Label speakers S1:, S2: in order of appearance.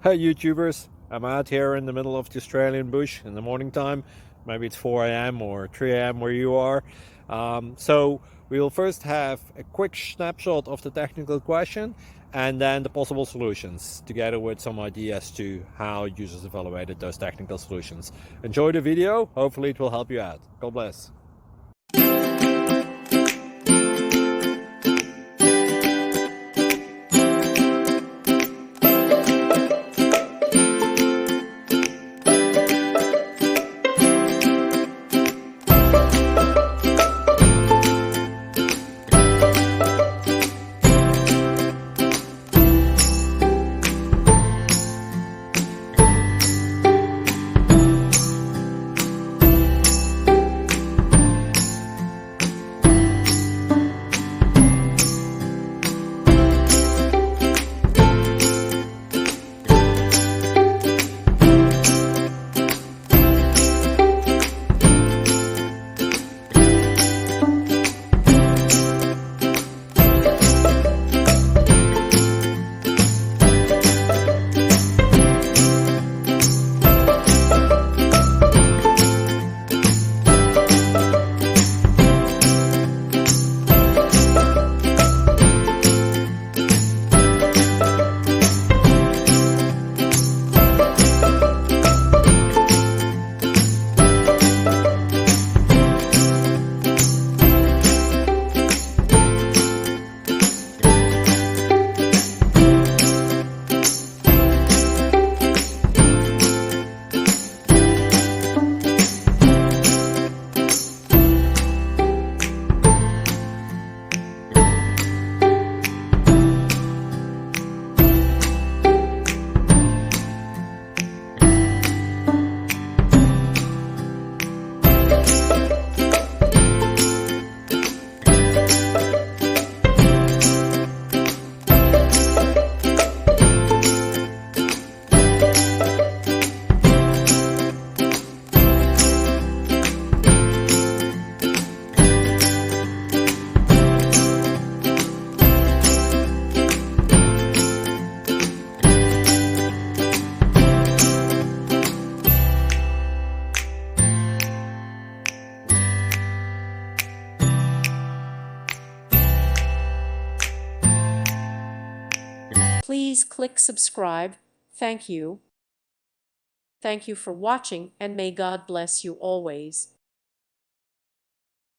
S1: Hey YouTubers, I'm out here in the middle of the Australian bush in the morning time. Maybe it's 4 a.m. or 3 a.m. where you are. So we will first have a quick snapshot of the technical question and then the possible solutions, together with some ideas to how users evaluated those technical solutions. Enjoy the video, hopefully it will help you out. God bless.
S2: Please click subscribe. Thank you. Thank you for watching, and may God bless you always.